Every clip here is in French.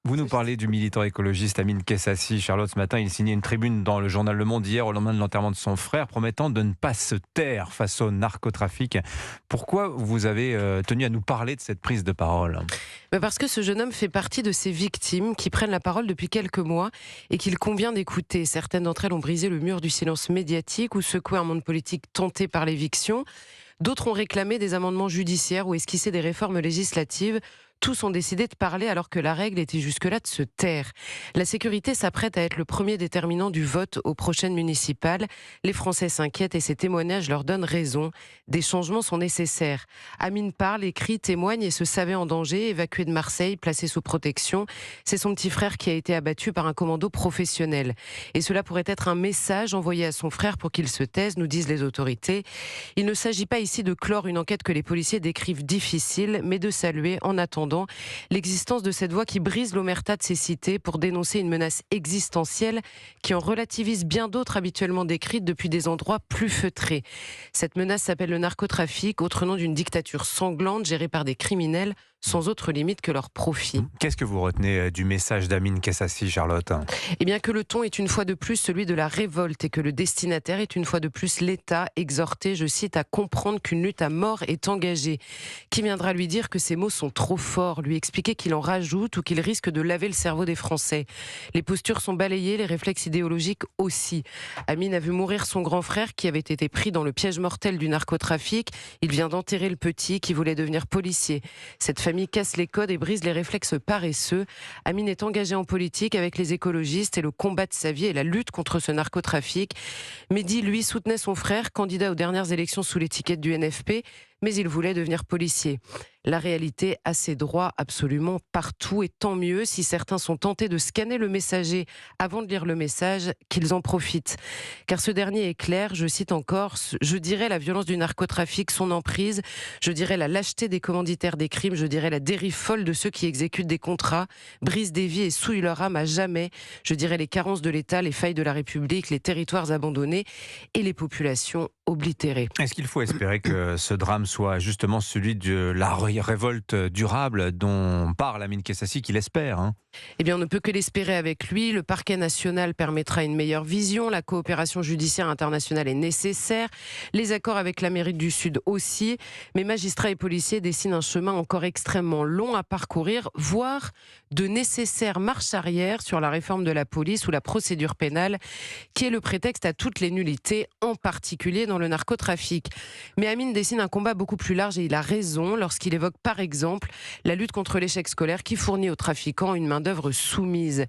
Vous nous parlez du militant écologiste Amine Kessassi. Charlotte, ce matin, il signait une tribune dans le journal Le Monde hier au lendemain de l'enterrement de son frère, promettant de ne pas se taire face au narcotrafic. Pourquoi vous avez tenu à nous parler de cette prise de parole ? Parce que ce jeune homme fait partie de ces victimes qui prennent la parole depuis quelques mois et qu'il convient d'écouter. Certaines d'entre elles ont brisé le mur du silence médiatique ou secoué un monde politique tenté par l'éviction. D'autres ont réclamé des amendements judiciaires ou esquissé des réformes législatives. Tous ont décidé de parler alors que la règle était jusque-là de se taire. La sécurité s'apprête à être le premier déterminant du vote aux prochaines municipales. Les Français s'inquiètent et ces témoignages leur donnent raison. Des changements sont nécessaires. Amine parle, écrit, témoigne et se savait en danger, évacué de Marseille, placé sous protection. C'est son petit frère qui a été abattu par un commando professionnel. Et cela pourrait être un message envoyé à son frère pour qu'il se taise, nous disent les autorités. Il ne s'agit pas ici de clore une enquête que les policiers décrivent difficile, mais de saluer en attendant l'existence de cette voix qui brise l'omerta de ces cités pour dénoncer une menace existentielle qui en relativise bien d'autres habituellement décrites depuis des endroits plus feutrés. Cette menace s'appelle le narcotrafic, autre nom d'une dictature sanglante gérée par des criminels sans autre limite que leur profit. Qu'est-ce que vous retenez du message d'Amine Kessassi, Charlotte ? Eh bien que le ton est une fois de plus celui de la révolte et que le destinataire est une fois de plus l'État, exhorté, je cite, à comprendre qu'une lutte à mort est engagée. Qui viendra lui dire que ces mots sont trop forts, lui expliquer qu'il en rajoute ou qu'il risque de laver le cerveau des Français. Les postures sont balayées, les réflexes idéologiques aussi. Amine a vu mourir son grand frère qui avait été pris dans le piège mortel du narcotrafic. Il vient d'enterrer le petit qui voulait devenir policier. Cette famille casse les codes et brise les réflexes paresseux. Amine est engagé en politique avec les écologistes et le combat de sa vie et la lutte contre ce narcotrafic. Mehdi, lui, soutenait son frère, candidat aux dernières élections sous l'étiquette du NFP, mais il voulait devenir policier. La réalité a ses droits absolument partout et tant mieux si certains sont tentés de scanner le messager avant de lire le message, qu'ils en profitent. Car ce dernier est clair, je cite encore, je dirais la violence du narcotrafic, son emprise, je dirais la lâcheté des commanditaires des crimes, je dirais la dérive folle de ceux qui exécutent des contrats, brisent des vies et souillent leur âme à jamais, je dirais les carences de l'État, les failles de la République, les territoires abandonnés et les populations oblitérées. Est-ce qu'il faut espérer que ce drame soit justement celui de la révolte durable dont parle Amine Kessassi, qu'il espère Eh bien, on ne peut que l'espérer avec lui. Le parquet national permettra une meilleure vision. La coopération judiciaire internationale est nécessaire. Les accords avec l'Amérique du Sud aussi. Mais magistrats et policiers dessinent un chemin encore extrêmement long à parcourir, voire de nécessaires marches arrière sur la réforme de la police ou la procédure pénale, qui est le prétexte à toutes les nullités, en particulier dans le narcotrafic. Mais Amine dessine un combat beaucoup plus large et il a raison lorsqu'il évoque par exemple la lutte contre l'échec scolaire qui fournit aux trafiquants une main-d'œuvre soumise.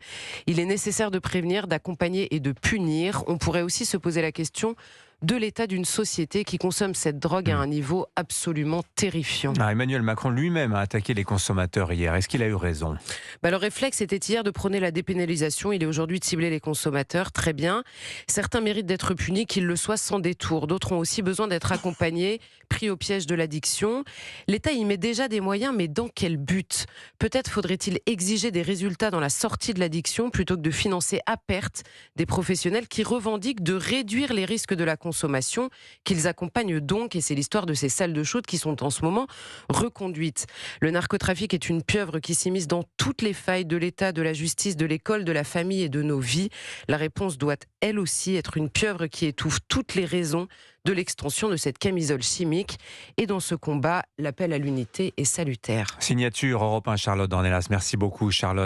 Il est nécessaire de prévenir, d'accompagner et de punir. On pourrait aussi se poser la question de l'état d'une société qui consomme cette drogue à un niveau absolument terrifiant. Emmanuel Macron lui-même a attaqué les consommateurs hier. Est-ce qu'il a eu raison ? Le réflexe était hier de prôner la dépénalisation. Il est aujourd'hui de cibler les consommateurs. Très bien. Certains méritent d'être punis, qu'ils le soient sans détour. D'autres ont aussi besoin d'être accompagnés, pris au piège de l'addiction. L'État y met déjà des moyens, mais dans quel but ? Peut-être faudrait-il exiger des résultats dans la sortie de l'addiction plutôt que de financer à perte des professionnels qui revendiquent de réduire les risques de la consommation, qu'ils accompagnent donc, et c'est l'histoire de ces salles de chaude qui sont en ce moment reconduites. Le narcotrafic est une pieuvre qui s'immisce dans toutes les failles de l'État, de la justice, de l'école, de la famille et de nos vies. La réponse doit, elle aussi, être une pieuvre qui étouffe toutes les raisons de l'extension de cette camisole chimique. Et dans ce combat, l'appel à l'unité est salutaire. Signature Europe 1, Charlotte Dornelas. Merci beaucoup, Charlotte.